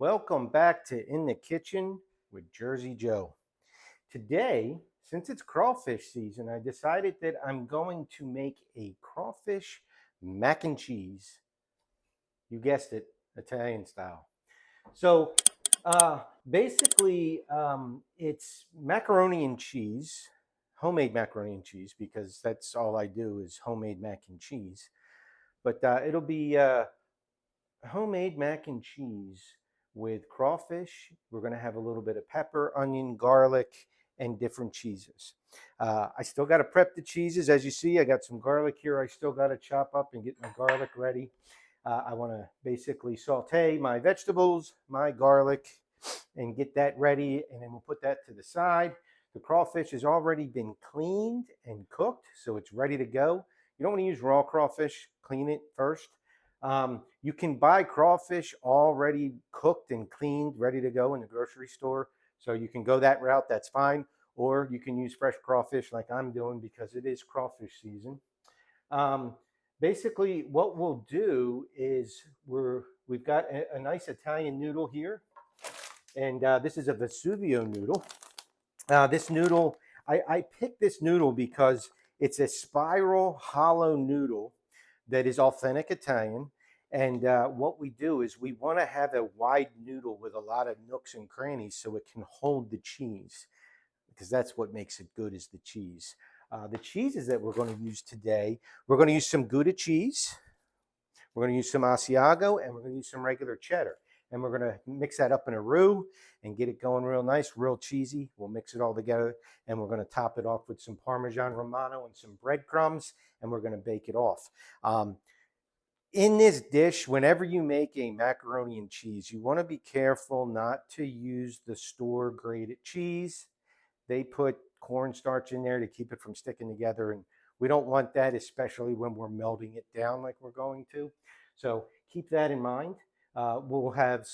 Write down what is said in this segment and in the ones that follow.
Welcome back to In the Kitchen with Jersey Joe. Today, since it's crawfish season, I decided that I'm going to make a crawfish mac and cheese. You guessed it, Italian style. So basically, it's macaroni and cheese, homemade macaroni and cheese, because that's all I do is homemade mac and cheese. But it'll be homemade mac and cheese with crawfish. We're going to have a little bit of pepper, onion, garlic, and different cheeses. I still got to prep the cheeses. As you see, I got some garlic here. I still got to chop up and get my garlic ready. I want to basically saute my vegetables, my garlic, and get that ready. And then we'll put that to the side. The crawfish has already been cleaned and cooked, so it's ready to go. You don't want to use raw crawfish. Clean it first. You can buy crawfish already cooked and cleaned, ready to go in the grocery store. So you can go that route, that's fine. Or you can use fresh crawfish like I'm doing because it is crawfish season. Basically, what we'll do is we've got a nice Italian noodle here. And this is a Vesuvio noodle. This noodle, I picked this noodle because it's a spiral hollow noodle that is authentic Italian. And what we do is we want to have a wide noodle with a lot of nooks and crannies so it can hold the cheese, because that's what makes it good, is the cheese. The cheeses that we're going to use today, we're going to use some Gouda cheese, we're going to use some Asiago, and we're going to use some regular cheddar. And we're going to mix that up in a roux and get it going real nice, real cheesy. We'll mix it all together, and we're going to top it off with some Parmesan Romano and some breadcrumbs, and we're going to bake it off. In this dish, whenever you make a macaroni and cheese, you want to be careful not to use the store grated cheese. They put cornstarch in there to keep it from sticking together, and we don't want that, especially when we're melting it down like we're going to. So keep that in mind. We'll have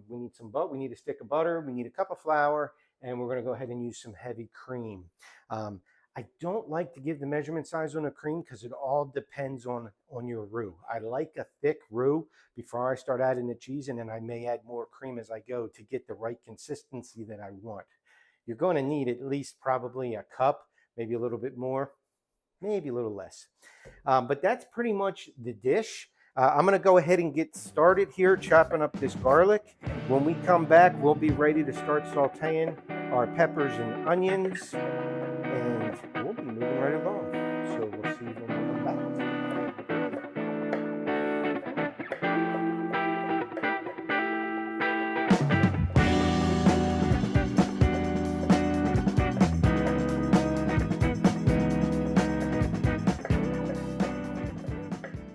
we need a stick of butter, we need a cup of flour, and we're going to go ahead and use some heavy cream. I don't like to give the measurement size on the cream because it all depends on your roux. I like a thick roux before I start adding the cheese, and then I may add more cream as I go to get the right consistency that I want. You're going to need at least probably a cup, maybe a little bit more, maybe a little less. But that's pretty much the dish. I'm going to go ahead and get started here chopping up this garlic. When we come back, we'll be ready to start sauteing our peppers and onions, and we'll be moving right along. So we'll see you when we come back.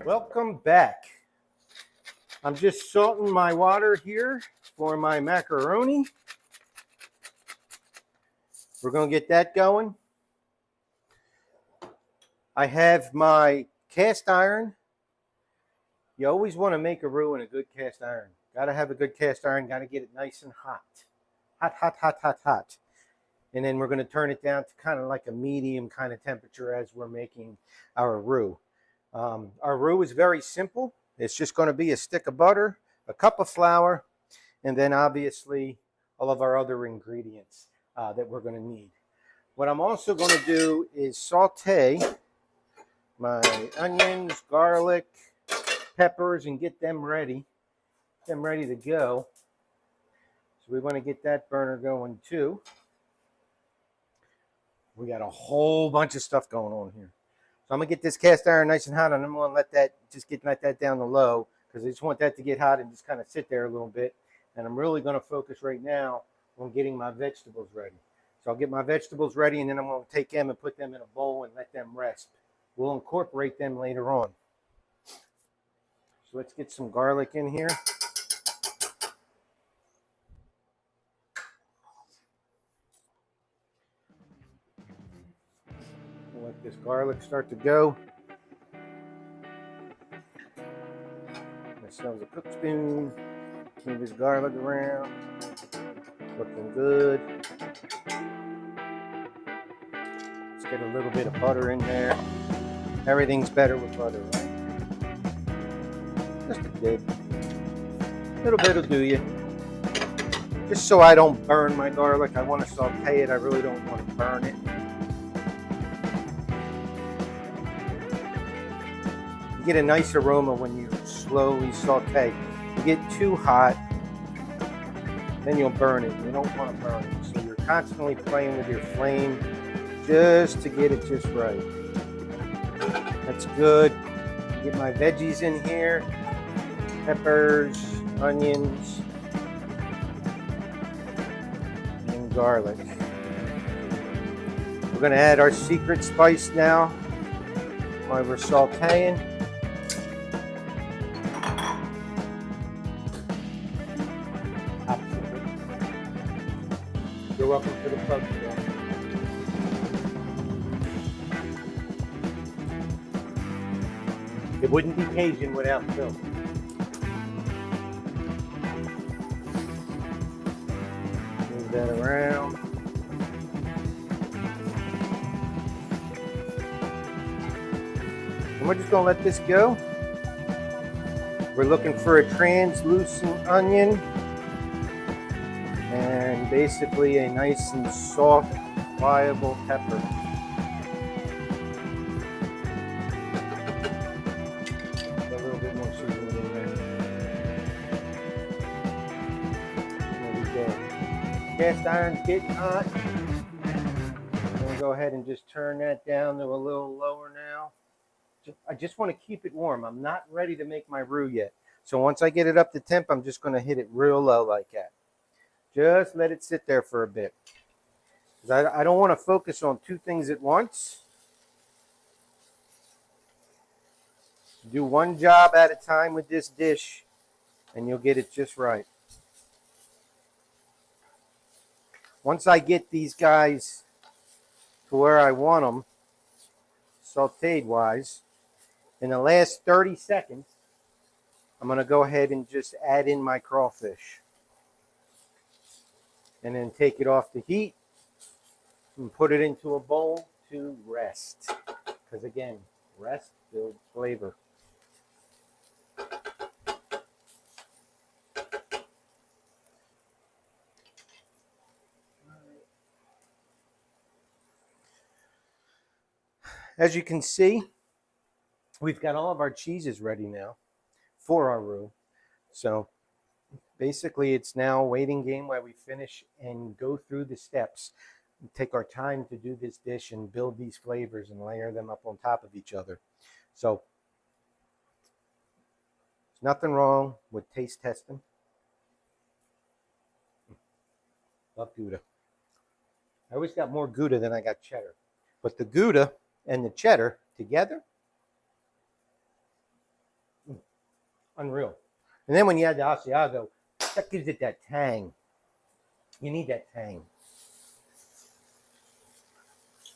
Welcome back. I'm just salting my water here for my macaroni. We're going to get that going. I have my cast iron. You always want to make a roux in a good cast iron. Got to have a good cast iron. Got to get it nice and hot. Hot, hot, hot, hot, hot. And then we're going to turn it down to kind of like a medium kind of temperature as we're making our roux. Our roux is very simple. It's just going to be a stick of butter, a cup of flour, and then obviously all of our other ingredients that we're going to need. What I'm also going to do is saute my onions, garlic, peppers, and get them ready to go. So we want to get that burner going too. We got a whole bunch of stuff going on here. So I'm going to get this cast iron nice and hot, and I'm going to let that down to low, because I just want that to get hot and just kind of sit there a little bit. And I'm really going to focus right now on getting my vegetables ready. So I'll get my vegetables ready, and then I'm going to take them and put them in a bowl and let them rest. We'll incorporate them later on. So let's get some garlic in here. We'll let this garlic start to go. Myself a cook spoon. Move this garlic around. Looking good. Let's get a little bit of butter in there. Everything's better with butter, right? Just a bit. A little bit will do you. just so I don't burn my garlic. I want to saute it. I really don't want to burn it. You get a nice aroma when you slowly saute. You get too hot, then you'll burn it. You don't want to burn it. So you're constantly playing with your flame just to get it just right. That's good. Get my veggies in here. Peppers, onions, and garlic. We're going to add our secret spice now while we're sauteing. Absolutely. You're welcome to the club today. It wouldn't be Cajun without milk. Move that around. And we're just going to let this go. We're looking for a translucent onion and basically a nice and soft, pliable pepper. Cast iron's getting hot. I'm going to go ahead and just turn that down to a little lower now. I just want to keep it warm. I'm not ready to make my roux yet. So once I get it up to temp, I'm just going to hit it real low like that. Just let it sit there for a bit. Because I don't want to focus on two things at once. Do one job at a time with this dish, and you'll get it just right. Once I get these guys to where I want them, sauteed wise, in the last 30 seconds, I'm going to go ahead and just add in my crawfish. And then take it off the heat and put it into a bowl to rest. Because again, rest builds flavor. As you can see, we've got all of our cheeses ready now for our roux. So basically it's now a waiting game while we finish and go through the steps. We take our time to do this dish and build these flavors and layer them up on top of each other. So there's nothing wrong with taste testing. Love Gouda. I always got more Gouda than I got cheddar. But the Gouda and the cheddar together, unreal. And then when you add the Asiago, that gives it that tang. You need that tang.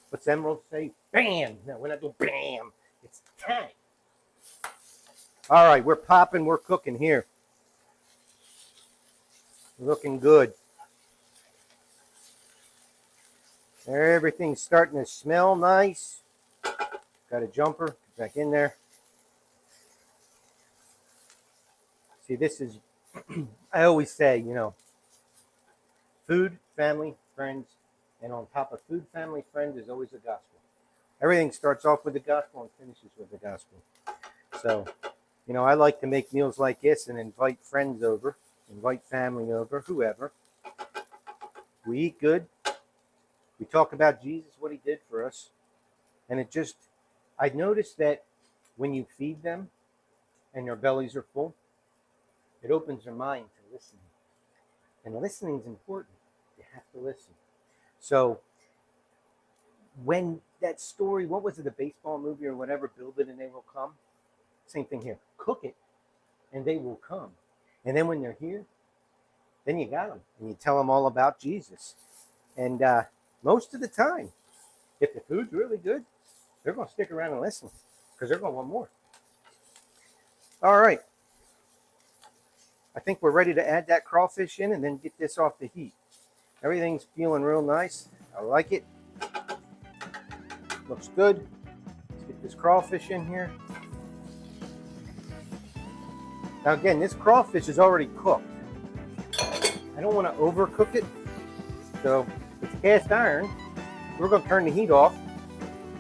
What's Emerald say? Bam! No, we're not doing bam. It's tang. All right, we're popping, we're cooking here. Looking good. Everything's starting to smell nice. Got a jumper, get back in there. See, this is, I always say, you know, food, family, friends, and on top of food, family, friends is always the gospel. Everything starts off with the gospel and finishes with the gospel. So, you know, I like to make meals like this and invite friends over, invite family over, whoever. We eat good. We talk about Jesus, what he did for us. And it just, I noticed that when you feed them and their bellies are full, it opens their mind to listen. And listening is important. You have to listen. So when that story, what was it, a baseball movie or whatever, build it and they will come? Same thing here. Cook it and they will come. And then when they're here, then you got them. And you tell them all about Jesus. And most of the time, if the food's really good, they're going to stick around and listen because they're going to want more. All right. I think we're ready to add that crawfish in and then get this off the heat. Everything's feeling real nice. I like it. Looks good. Let's get this crawfish in here. Now again, this crawfish is already cooked. I don't want to overcook it. So it's cast iron. We're going to turn the heat off,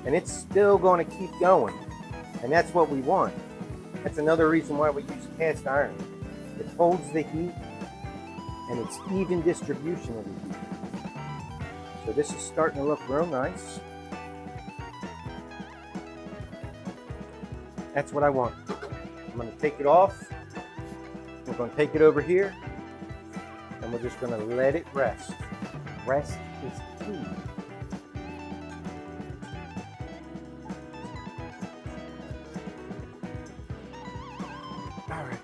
and it's still going to keep going. And that's what we want. That's another reason why we use cast iron. It holds the heat, and it's even distribution of the heat. So this is starting to look real nice. That's what I want. I'm going to take it off. We're going to take it over here, and we're just going to let it rest. Rest is key. All right.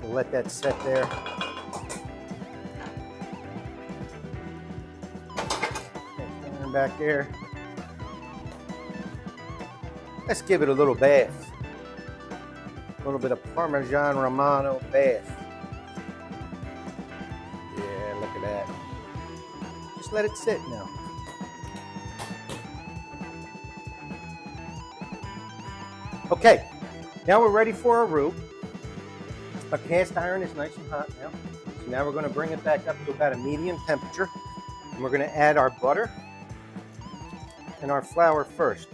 We'll let that set there. Turn back there. Let's give it a little bath. A little bit of Parmesan Romano bath. Yeah, look at that. Just let it sit now. Okay, now we're ready for our roux. Our cast iron is nice and hot now. So now we're going to bring it back up to about a medium temperature. And we're going to add our butter and our flour first.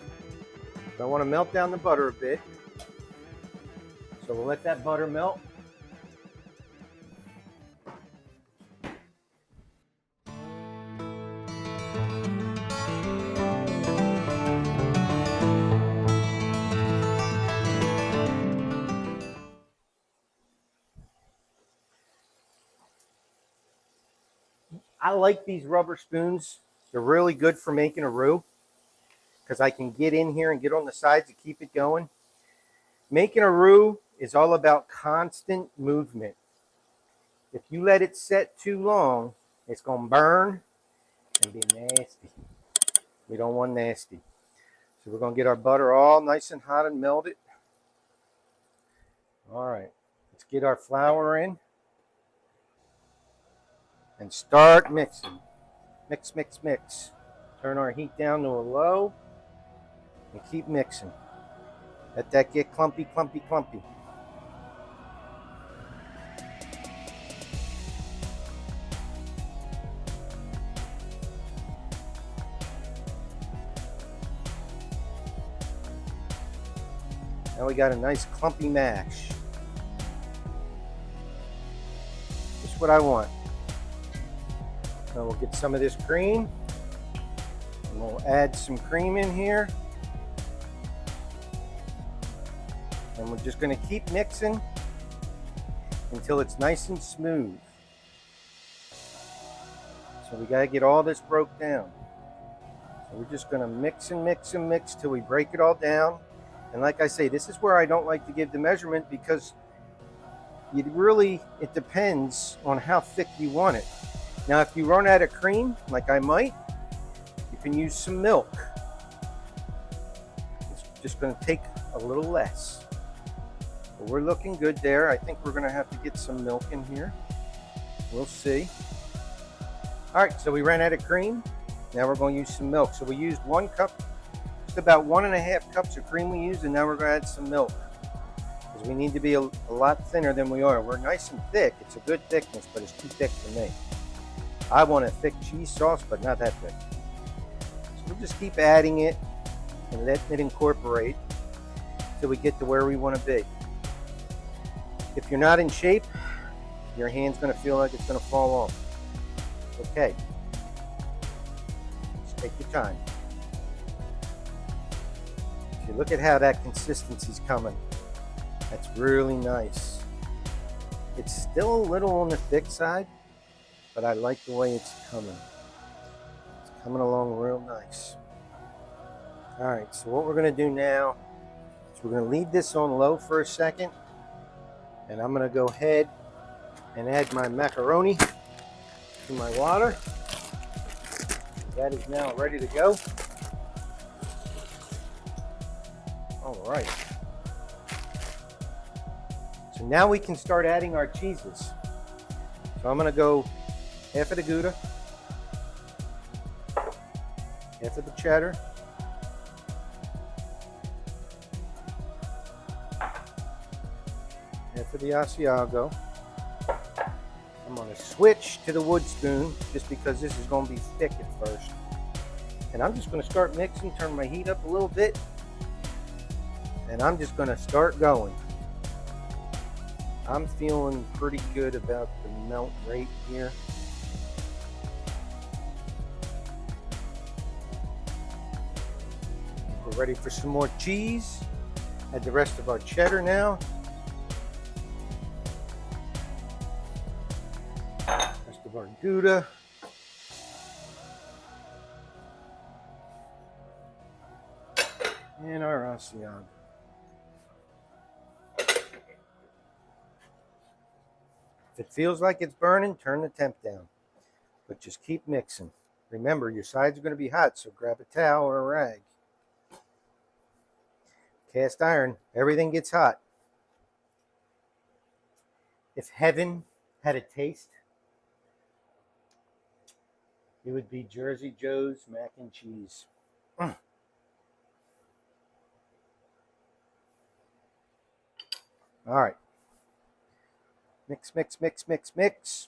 I want to melt down the butter a bit. So we'll let that butter melt. I like these rubber spoons. They're really good for making a roux because I can get in here and get on the sides to keep it going. Making a roux is all about constant movement. If you let it set too long, it's going to burn and be nasty. We don't want nasty. So we're going to get our butter all nice and hot and melted. All right, let's get our flour in and start mixing. Mix, mix, mix. Turn our heat down to a low and keep mixing. Let that get clumpy, clumpy, clumpy. Now we got a nice clumpy mash. Just what I want. Now we'll get some of this cream. And we'll add some cream in here. And we're just going to keep mixing until it's nice and smooth. So we got to get all this broke down. So we're just going to mix and mix and mix till we break it all down. And like I say, this is where I don't like to give the measurement because it depends on how thick you want it. Now, if you run out of cream, like I might, you can use some milk. It's just going to take a little less. But we're looking good there. I think we're going to have to get some milk in here. We'll see. All right, so we ran out of cream. Now we're going to use some milk. So we used 1 cup, just about 1.5 cups of cream we used, and now we're going to add some milk. Because we need to be a lot thinner than we are. We're nice and thick. It's a good thickness, but it's too thick for me. I want a thick cheese sauce, but not that thick. So we'll just keep adding it and letting it incorporate till we get to where we want to be. If you're not in shape, your hand's going to feel like it's going to fall off. Okay. Just take your time. See, look at how that consistency's coming. That's really nice. It's still a little on the thick side, but I like the way it's coming. It's coming along real nice. All right, so what we're going to do now is we're going to leave this on low for a second, and I'm going to go ahead and add my macaroni to my water. That is now ready to go. All right. So now we can start adding our cheeses. So I'm going to go half of the Gouda, half of the cheddar, half of the Asiago, I'm going to switch to the wood spoon just because this is going to be thick at first. And I'm just going to start mixing, turn my heat up a little bit. And I'm just going to start going. I'm feeling pretty good about the melt rate here. We're ready for some more cheese. Add the rest of our cheddar now. Rest of our Gouda. And our Asiago. If it feels like it's burning, turn the temp down. But just keep mixing. Remember, your sides are going to be hot, so grab a towel or a rag. Cast iron, everything gets hot. If heaven had a taste, it would be Jersey Joe's mac and cheese. All right. Mix, mix, mix, mix, mix.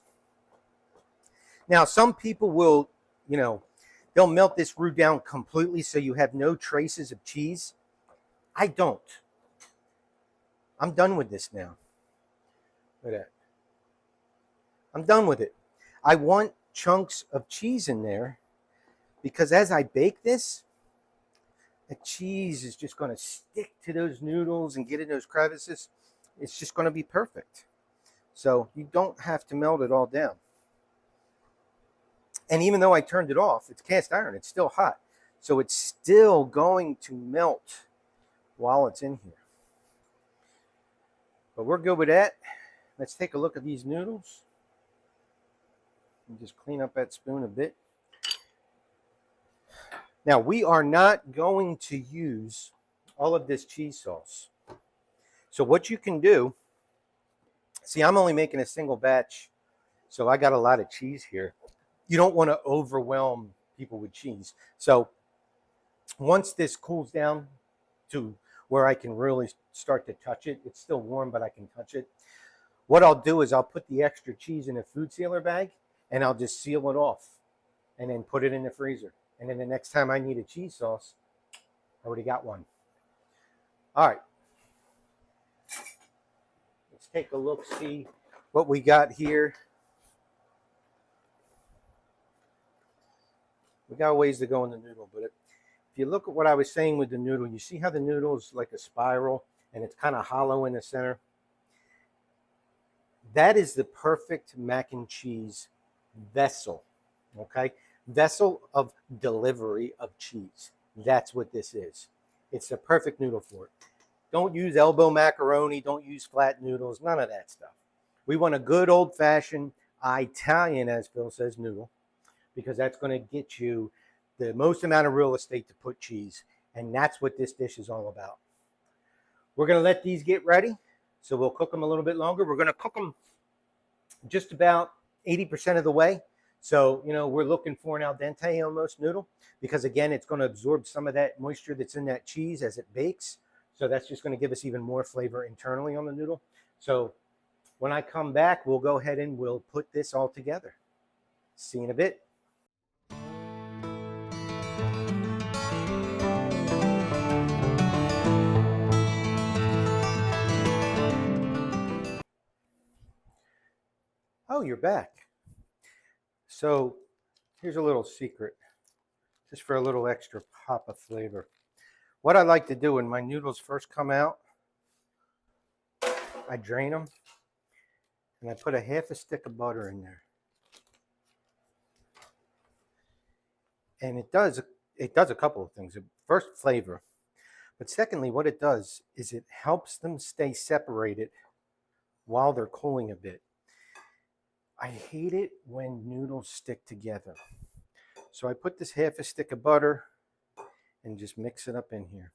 Now, some people will, they'll melt this roux down completely so you have no traces of cheese. I don't. I'm done with this now. Look at that. I'm done with it. I want chunks of cheese in there because as I bake this, the cheese is just going to stick to those noodles and get in those crevices. It's just going to be perfect. So you don't have to melt it all down. And even though I turned it off, it's cast iron. It's still hot. So it's still going to melt while it's in here. But we're good with that. Let's take a look at these noodles. And just clean up that spoon a bit. Now, we are not going to use all of this cheese sauce. So what you can do, see, I'm only making a single batch, so I got a lot of cheese here. You don't want to overwhelm people with cheese. So once this cools down to where I can really start to touch it, it's still warm, but I can touch it. What I'll do is I'll put the extra cheese in a food sealer bag, and I'll just seal it off and then put it in the freezer. And then the next time I need a cheese sauce, I already got one. All right. Let's take a look, see what we got here. We got ways to go in the noodle, but if you look at what I was saying with the noodle, you see how the noodle is like a spiral and it's kind of hollow in the center? That is the perfect mac and cheese vessel, okay? Vessel of delivery of cheese. That's what this is. It's the perfect noodle for it. Don't use elbow macaroni. Don't use flat noodles. None of that stuff. We want a good old-fashioned Italian, as Phil says, noodle, because that's going to get you the most amount of real estate to put cheese. And that's what this dish is all about. We're going to let these get ready. So we'll cook them a little bit longer. We're going to cook them just about 80% of the way. So, we're looking for an al dente almost noodle because, again, it's going to absorb some of that moisture that's in that cheese as it bakes. So that's just going to give us even more flavor internally on the noodle. So when I come back, we'll go ahead and we'll put this all together. See you in a bit. Oh, you're back. So here's a little secret, just for a little extra pop of flavor. What I like to do when my noodles first come out, I drain them and I put a half a stick of butter in there. And it does a couple of things. First, flavor. But secondly, what it does is it helps them stay separated while they're cooling a bit. I hate it when noodles stick together. So I put this half a stick of butter and just mix it up in here.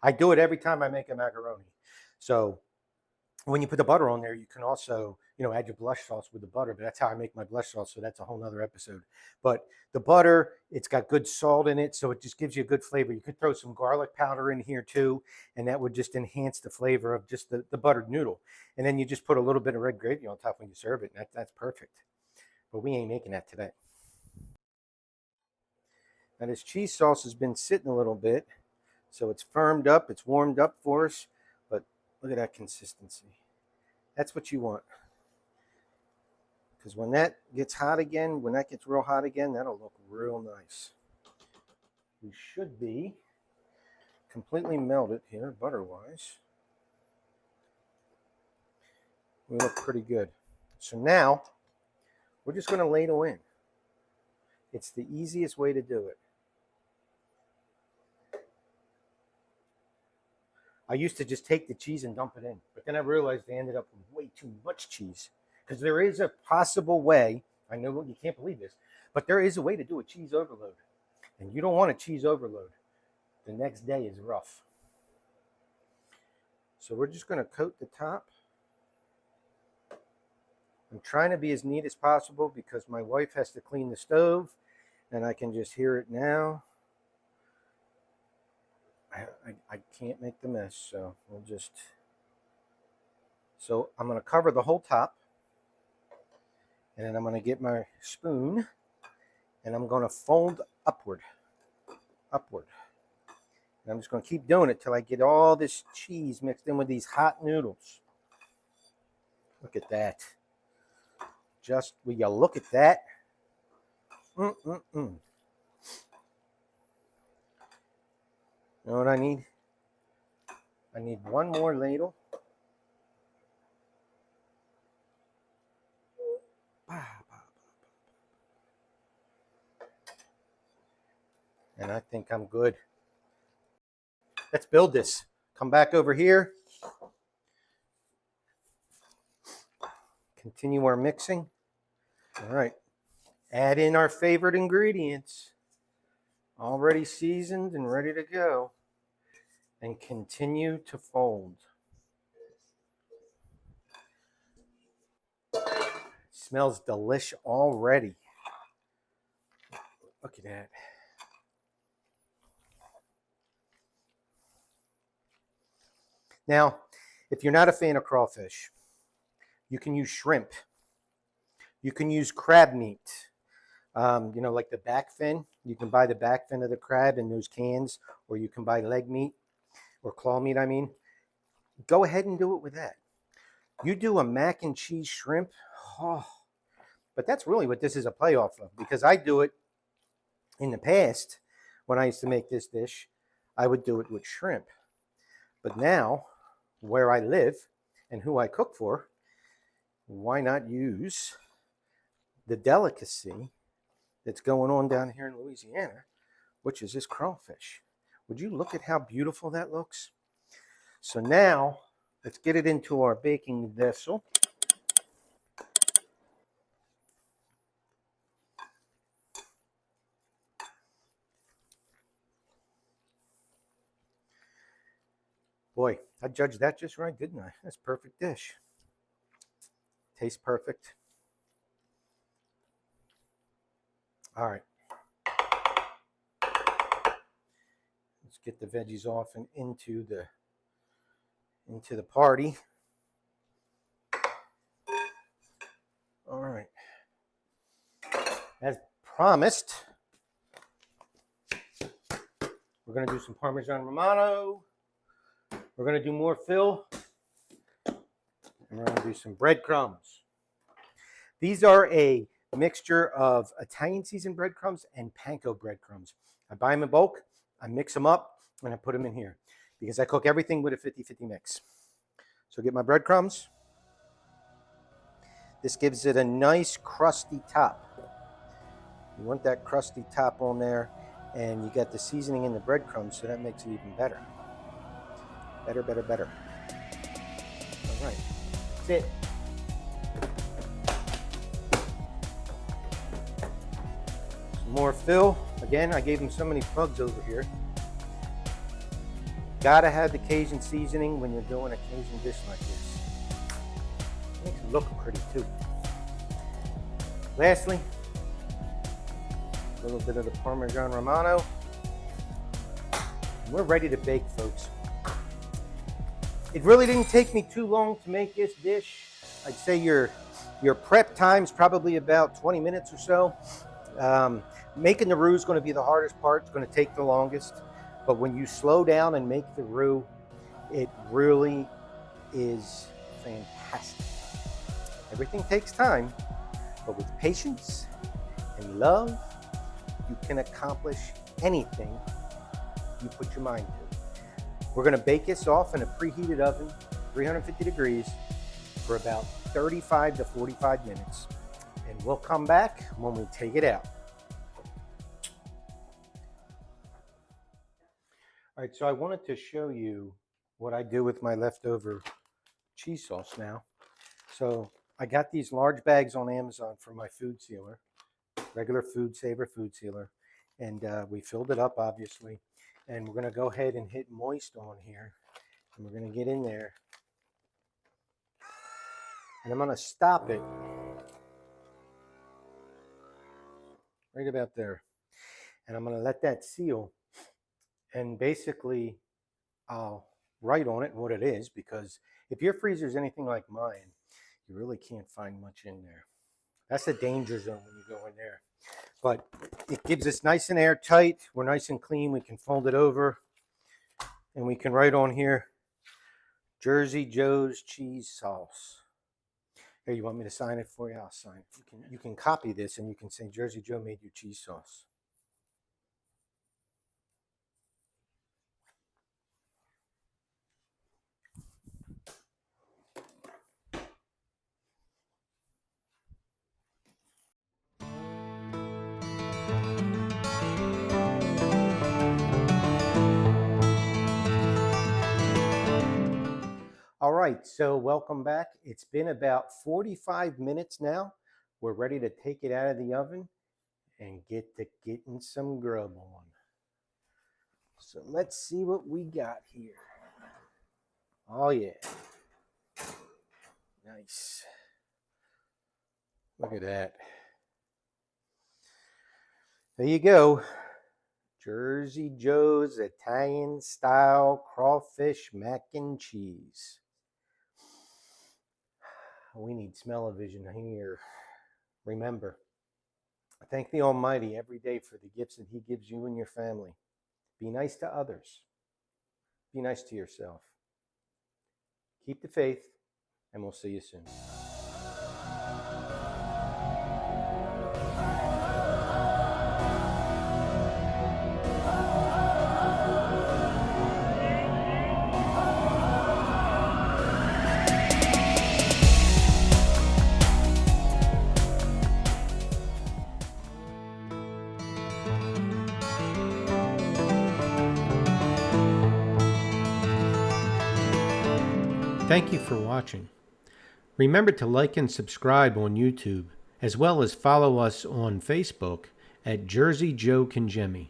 I do it every time I make a macaroni. So when you put the butter on there, you can also, add your blush sauce with the butter, but that's how I make my blush sauce. So that's a whole nother episode. But the butter, it's got good salt in it. So it just gives you a good flavor. You could throw some garlic powder in here too, and that would just enhance the flavor of just the buttered noodle. And then you just put a little bit of red gravy on top when you serve it. And that's perfect. But we ain't making that today. Now this cheese sauce has been sitting a little bit. So it's firmed up, it's warmed up for us. But look at that consistency. That's what you want. Because when that gets hot again, when that gets real hot again, that'll look real nice. We should be completely melted here, butter-wise. We look pretty good. So now, we're just going to ladle in. It's the easiest way to do it. I used to just take the cheese and dump it in, but then I realized I ended up with way too much cheese. Because there is a possible way, I know you can't believe this, but there is a way to do a cheese overload. And you don't want a cheese overload. The next day is rough. So we're just going to coat the top. I'm trying to be as neat as possible because my wife has to clean the stove, and I can just hear it now. I can't make the mess, so we'll just... So I'm going to cover the whole top, and then I'm going to get my spoon, and I'm going to fold upward. And I'm just going to keep doing it till I get all this cheese mixed in with these hot noodles. Look at that. Just, will you look at that? You know what I need? I need one more ladle. And I think I'm good. Let's build this. Come back over here. Continue our mixing. All right. Add in our favorite ingredients. Already seasoned and ready to go. And continue to fold. Smells delish already. Look at that. Now, if you're not a fan of crawfish, you can use shrimp. You can use crab meat. Like the back fin. You can buy the back fin of the crab in those cans, or you can buy leg meat, or claw meat, I mean. Go ahead and do it with that. You do a mac and cheese shrimp. Oh, but that's really what this is a play off of, because I do it in the past when I used to make this dish. I would do it with shrimp. But now, where I live and who I cook for, why not use the delicacy that's going on down here in Louisiana, which is this crawfish. Would you look at how beautiful that looks? So now, let's get it into our baking vessel. Boy, I judged that just right, didn't I? That's a perfect dish. Tastes perfect. All right. Let's get the veggies off and into the party. All right. As promised, we're going to do some Parmesan Romano. We're going to do more fill. And we're going to do some breadcrumbs. These are a mixture of Italian seasoned breadcrumbs and panko breadcrumbs. I buy them in bulk, I mix them up, and I put them in here because I cook everything with a 50-50 mix. So get my breadcrumbs. This gives it a nice crusty top. You want that crusty top on there, and you got the seasoning in the breadcrumbs, so that makes it even better. Better, better, better. All right, that's it. More fill. Again, I gave him so many plugs over here. Gotta have the Cajun seasoning when you're doing a Cajun dish like this. Makes it look pretty too. Lastly, a little bit of the Parmesan Romano. And we're ready to bake, folks. It really didn't take me too long to make this dish. I'd say your prep time's probably about 20 minutes or so. Making the roux is going to be the hardest part. It's going to take the longest. But when you slow down and make the roux, it really is fantastic. Everything takes time, but with patience and love, you can accomplish anything you put your mind to. We're going to bake this off in a preheated oven, 350 degrees, for about 35 to 45 minutes. And we'll come back when we take it out. All right, so I wanted to show you what I do with my leftover cheese sauce now. So I got these large bags on Amazon for my food sealer, regular Food Saver food sealer. And we filled it up, obviously. And we're going to go ahead and hit moist on here. And we're going to get in there. And I'm going to stop it right about there. And I'm going to let that seal. And basically, I'll write on it what it is, because if your freezer is anything like mine, you really can't find much in there. That's a danger zone when you go in there. But it gives us nice and airtight. We're nice and clean. We can fold it over. And we can write on here, Jersey Joe's cheese sauce. Here, you want me to sign it for you? I'll sign it. You can copy this and you can say, Jersey Joe made you cheese sauce. All right, so welcome back. It's been about 45 minutes now. We're ready to take it out of the oven and get to getting some grub on. So let's see what we got here. Oh yeah. Nice. Look at that. There you go. Jersey Joe's Italian style crawfish mac and cheese. We need smell-o-vision here. Remember, thank the Almighty every day for the gifts that He gives you and your family. Be nice to others. Be nice to yourself. Keep the faith, and we'll see you soon. Thank you for watching. Remember to like and subscribe on YouTube, as well as follow us on Facebook at Jersey Joe Conjemi.